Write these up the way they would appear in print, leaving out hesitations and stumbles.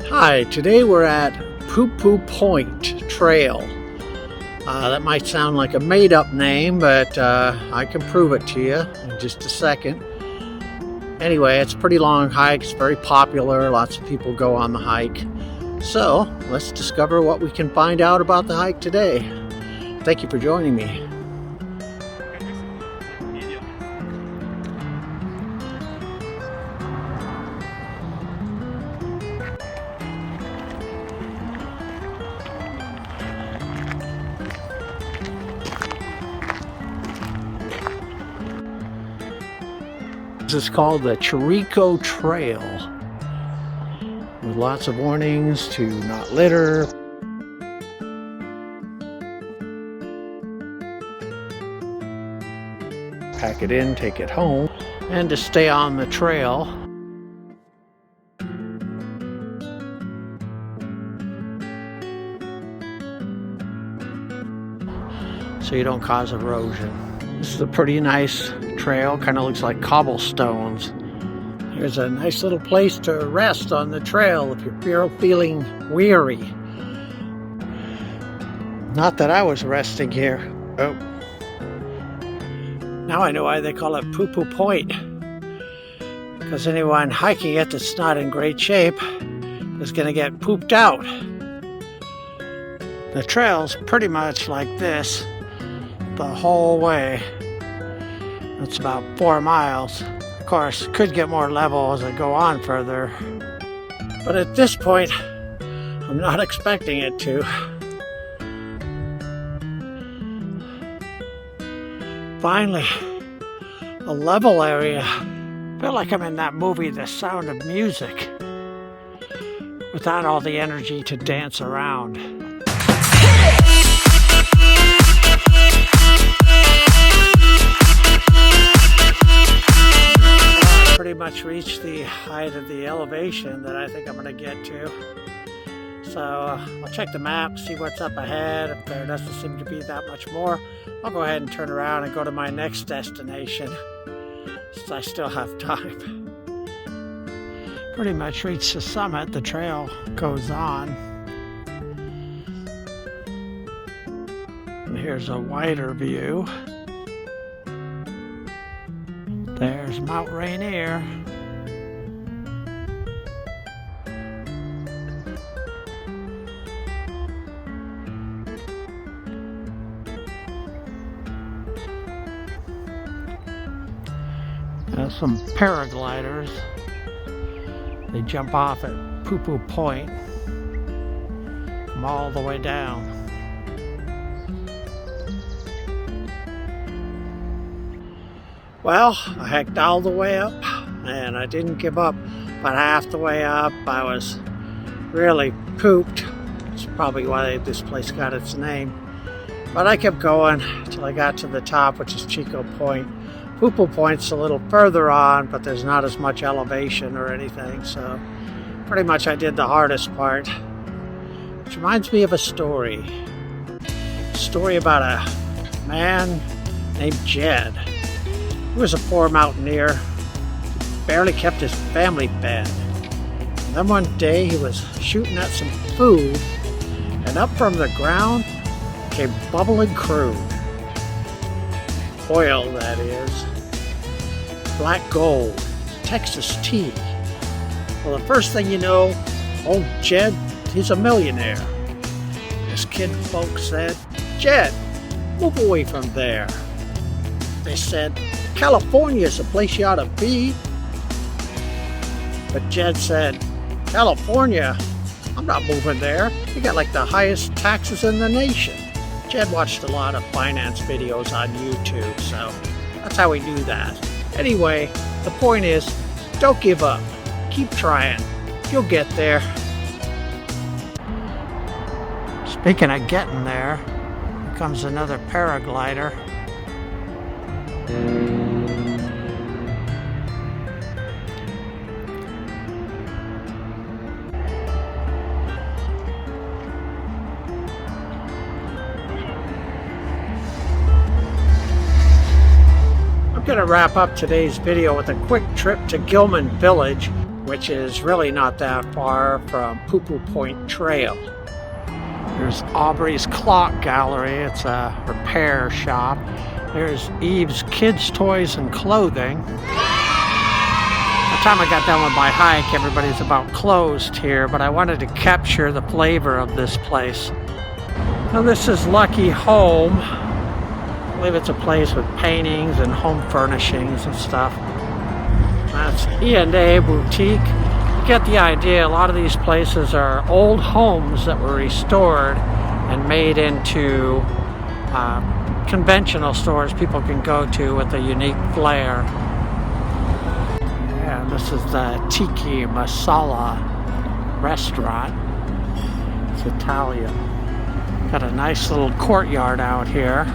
Hi, today we're at Poo Poo Point Trail. That might sound like a made-up name, but I can prove it to you in just a second. Anyway, it's a pretty long hike. It's very popular. Lots of people go on the hike. So let's discover what we can find out about the hike today. Thank you for joining me. This is called the Chirico Trail, with lots of warnings to not litter, pack it in, take it home, and to stay on the trail. So you don't cause erosion. This is a pretty nice trail, kind of looks like cobblestones. Here's a nice little place to rest on the trail if you're feeling weary. Not that I was resting here. Oh. Now I know why they call it Poo Poo Point. Because anyone hiking it that's not in great shape is going to get pooped out. The trail's pretty much like this the whole way. It's about 4 miles. Of course, could get more level as I go on further. But at this point, I'm not expecting it to. Finally, a level area. I feel like I'm in that movie, The Sound of Music, without all the energy to dance around. Pretty much reached the height of the elevation that I think I'm going to get to. So I'll check the map, see what's up ahead. If there doesn't seem to be that much more, I'll go ahead and turn around and go to my next destination, since I still have time. Pretty much reached the summit. The trail goes on. And here's a wider view. There's Mount Rainier. There's some paragliders. They jump off at Poo Poo Point, come all the way down. Well, I hiked all the way up, and I didn't give up. About half the way up, I was really pooped. That's probably why this place got its name. But I kept going till I got to the top, which is Chico Point. Poo Poo Point's a little further on, but there's not as much elevation or anything, so pretty much I did the hardest part. Which reminds me of a story. A story about a man named Jed. He was a poor mountaineer, barely kept his family fed. And then one day he was shooting at some food, and up from the ground came bubbling crude. Oil, that is. Black gold, Texas tea. Well, the first thing you know, old Jed, he's a millionaire. His kid folks said, "Jed, move away from there." They said, "California's the place you ought to be." But Jed said, "California? I'm not moving there. You got like the highest taxes in the nation." Jed watched a lot of finance videos on YouTube, so that's how he knew that. Anyway, the point is, don't give up. Keep trying. You'll get there. Speaking of getting there, here comes another paraglider. I'm going to wrap up today's video with a quick trip to Gilman Village. which is really not that far from Poo Poo Point Trail. There's Aubrey's Clock Gallery. It's a repair shop. There's Eve's Kids' Toys and Clothing. By the time I got done with my hike, everybody's about closed here, but I wanted to capture the flavor of this place. Now this is Lucky Home. I believe it's a place with paintings and home furnishings and stuff. That's E&A Boutique. You get the idea. A lot of these places are old homes that were restored and made into conventional stores people can go to with a unique flair. Yeah, this is the Tiki Masala restaurant. It's Italian. Got a nice little courtyard out here.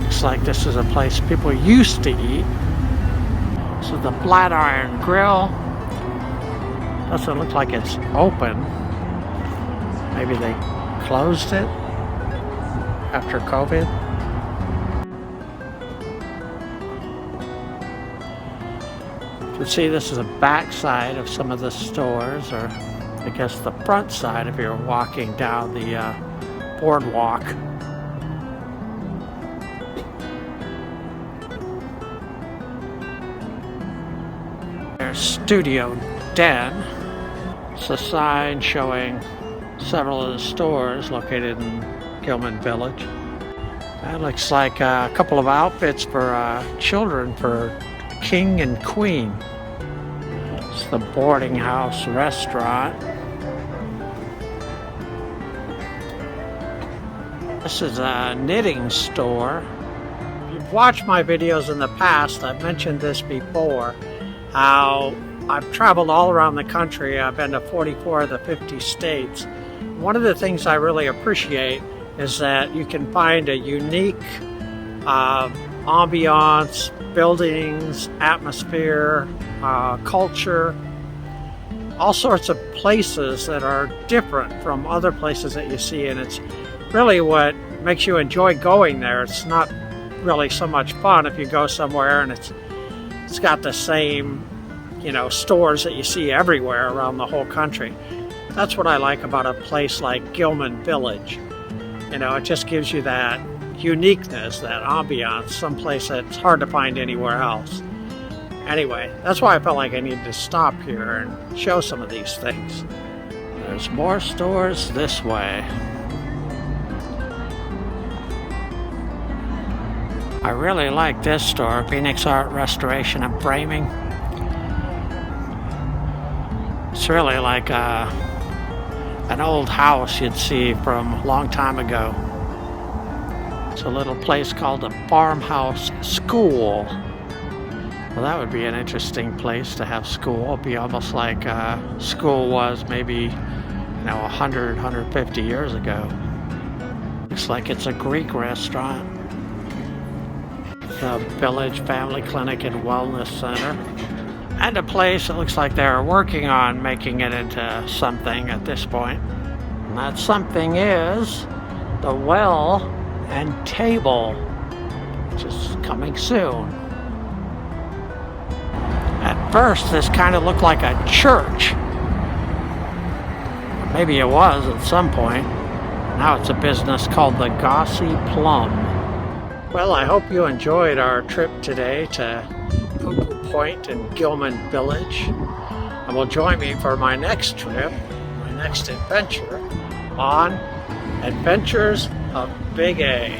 Looks like this is a place people used to eat. This is the Flat Iron Grill. Doesn't look like it's open. Maybe they closed it after COVID. You can see this is a back side of some of the stores, or I guess the front side if you're walking down the boardwalk. There's Studio Den. It's a sign showing several of the stores located in Gilman Village. That looks like a couple of outfits for children for King and Queen. It's the Boarding House Restaurant. This is a knitting store. If you've watched my videos in the past, I've mentioned this before, how I've traveled all around the country. I've been to 44 of the 50 states. One of the things I really appreciate is that you can find a unique ambiance, buildings, atmosphere, culture, all sorts of places that are different from other places that you see, and it's really what makes you enjoy going there. It's not really so much fun if you go somewhere and it's got the same, you know, stores that you see everywhere around the whole country. That's what I like about a place like Gilman Village. You know, it just gives you that uniqueness, that ambiance, someplace that's hard to find anywhere else. Anyway, that's why I felt like I needed to stop here and show some of these things. There's more stores this way. I really like this store, Phoenix Art Restoration and Framing. It's really like an old house you'd see from a long time ago. It's a little place called the Farmhouse School. Well, that would be an interesting place to have school. It'd be almost like school was maybe, 100, 150 years ago. Looks like it's a Greek restaurant. The Village Family Clinic and Wellness Center. And a place that looks like they're working on making it into something at this point. And that something is the Well and Table, which is coming soon. At first, this kind of looked like a church. Maybe it was at some point. Now it's a business called the Gossy Plum. Well, I hope you enjoyed our trip today to Poo Poo Point in Gilman Village. And will join me for my next trip, my next adventure on Adventures of Big A.